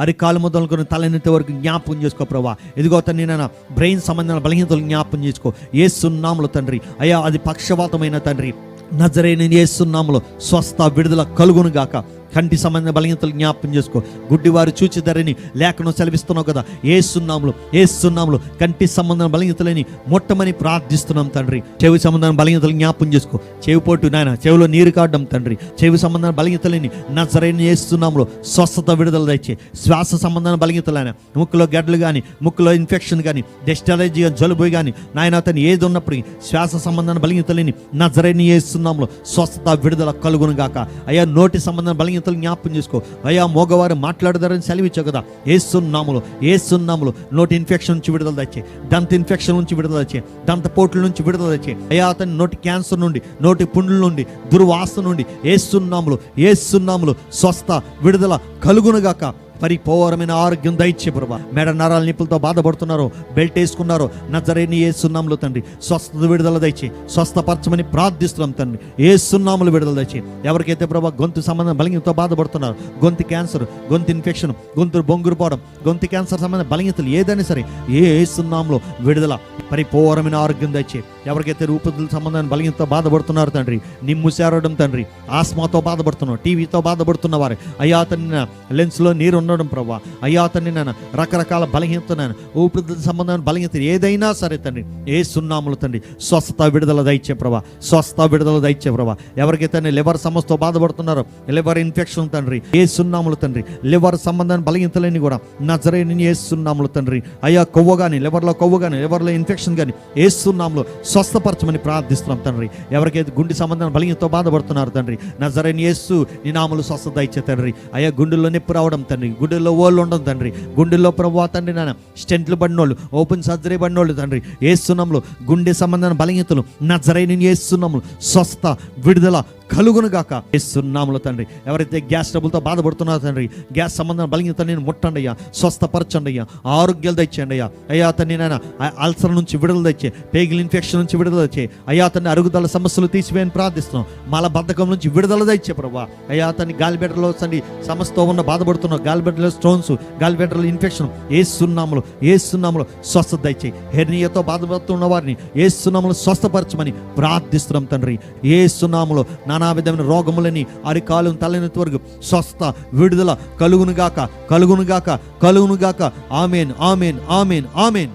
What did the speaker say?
అరికాలు మొదలుకొని తలెత్తే వరకు జ్ఞాపకం చేసుకో ప్రభా. ఇదిగో తండ్రి నాయన బ్రెయిన్ సంబంధమైన బలహీనతలు జ్ఞాపకం చేసుకో యేసు నామములో తండ్రి. అయ్యా అది పక్షవాతమైన తండ్రి, నజరేయుని యేసు నామములో స్వస్థ విడుదల కలుగును గాక. కంటి సంబంధ బలహీనతలు జ్ఞాపకం చేసుకో. గుడ్డివారు చూచిదరని లేఖనం సెలవిస్తున్నావు కదా, ఏసునామములో కంటి సంబంధం బలహీనతలని మొట్టమని ప్రార్థిస్తున్నాం తండ్రి. చెవి సంబంధం బలహీనతలు జ్ఞాపకం చేసుకో. చెవి పోటు నాయన, చెవిలో నీరు కాడడం తండ్రి, చెవి సంబంధం బలహీనతలని నజరేయుని యేసునామములో స్వస్థత విడుదల దయచే. శ్వాస సంబంధమైన బలహీనతలైన ముక్కులో గడ్డలు కానీ, ముక్కులో ఇన్ఫెక్షన్ కానీ, డస్ట్ అలర్జీ కానీ, జలుబు కానీ నాయన అతను ఏది ఉన్నప్పటికీ శ్వాస సంబంధమైన బలహీనతలని నజరేయుని యేసునామములో స్వస్థత విడుదల కలుగును గాక. అయ్యా నోటి సంబంధం బలహీనతలు జ్ఞాపకం చేసుకో. అయ్యా మోగవారు మాట్లాడదారని సెలవిచ్చావు కదా, ఏసునామములో నోటి ఇన్ఫెక్షన్ నుంచి విడుదల తెచ్చే, దంత ఇన్ఫెక్షన్ నుంచి విడుదల తెచ్చే, దంత పోట్ల నుంచి విడుదల తెచ్చే. అయ్యా అతని నోటి క్యాన్సర్ నుండి, నోటి పుండ్ల నుండి, దుర్వాసన నుండి ఏసునామములో స్వస్థ విడుదల కలుగునుగాక. పరిపూర్ణమైన ఆరోగ్యం దయచే ప్రభా. మెడ నరాల నిప్పులతో బాధపడుతున్నారు, బెల్ట్ వేసుకున్నారు, నజరేయుని యేసునామములో తండ్రి స్వస్థత విడుదల దయచే. స్వస్థపరచమని ప్రార్థిస్తున్నాం తండ్రి, యేసునామములో విడుదల దయచే. ఎవరికైతే ప్రభా గొంతు సంబంధం బలహీనతతో బాధపడుతున్నారు, గొంతు క్యాన్సర్, గొంతు ఇన్ఫెక్షన్, గొంతు బొంగురు పోవడం, గొంతు క్యాన్సర్ సంబంధ బలహీనతలు ఏదైనా సరే యేసునామములో విడుదల, పరిపూర్ణమైన ఆరోగ్యం దయచే. ఎవరికైతే రూపతుల సంబంధమైన బలహీనతతో బాధపడుతున్నారు తండ్రి, నిమ్ము చేరడం తండ్రి, ఆస్మాతో బాధపడుతున్నారు, టీవీతో బాధపడుతున్న వారు అయ్యా అతని లెన్స్లో నీరు ఉండడం ప్రభా, అయ్యా అతన్ని నేను రకరకాల బలహీనత, ఊపిరితిత్తుల సంబంధమైన బలహీనత ఏదైనా సరే తండ్రి యేసునామములో తండ్రి స్వస్థత విడుదల దయచే ప్రభా, స్వస్థ విడుదల దయచే ప్రభా. ఎవరికైతే లివర్ సమస్యతో బాధపడుతున్నారో, లివర్ ఇన్ఫెక్షన్ తండ్రి యేసునామములో తండ్రి, లివర్ సంబంధమైన బలహీనతలన్నీ కూడా నజరేయుని యేసునామములో తండ్రి. అయ్యా కొవ్వు కానీ, లివర్లో కొవ్వు కానీ, లివర్లో ఇన్ఫెక్షన్ కానీ యేసునామములో స్వస్థపరచమని ప్రార్థిస్తున్నాం తండ్రి. ఎవరికైతే గుండె సంబంధమైన బలహీనతతో బాధపడుతున్నారు తండ్రి, నజరేయుని యేసు నీ నామములో స్వస్థత దయచే తండ్రి. అయ్యా గుండెల్లో నొప్పి రావడం తండ్రి, గుండెల్లో ఓళ్ళు ఉండడం తండ్రి, గుండెల్లో ప్రభువా తండ్రి నాన్న స్టెంట్లు పడినోళ్ళు, ఓపెన్ సర్జరీ పడినోళ్ళు తండ్రి యేసునామములో గుండె సంబంధమైన బలహీనతలు నజరేయుని యేసునామములో స్వస్థ విడుదల కలుగును గాక. యేసునామములో తండ్రి. ఎవరైతే గ్యాస్ ట్రబుల్తో బాధపడుతున్నారో తండ్రి, గ్యాస్ సంబంధం బలహీనత నేను ముట్టండి అయ్యా, స్వస్థపరచండి అయ్యా, ఆరోగ్యాలు తెచ్చండి అయ్యా. అయ్యా తండ్రి నాయన అల్సర్ నుంచి విడుదల తెచ్చే, పేగిల్ ఇన్ఫెక్షన్ నుంచి విడుదల తెచ్చే. అయ్యా తండ్రి అరుగుదల సమస్యలు తీసివేయని ప్రార్థిస్తున్నాం. మలబద్ధకం నుంచి విడుదల తెచ్చే ప్రభా. అయ్యా తండ్రి గాలిబెడ్రలో తండ్రి సమస్యతో ఉన్న బాధపడుతున్నాం, గాలిబెడ్రలో స్టోన్స్, గాలిబెడ్రలో ఇన్ఫెక్షన్ యేసునామములో స్వస్థత దయచే. హెర్నియాతో బాధపడుతున్న వారిని యేసునామములో స్వస్థపరచమని ప్రార్థిస్తున్నాం తండ్రి. యేసునామములో నానా విధమైన రోగములని అరికాలు తలెత్తే వరకు స్వస్థ విడుదల కలుగునుగాక. ఆమేన్.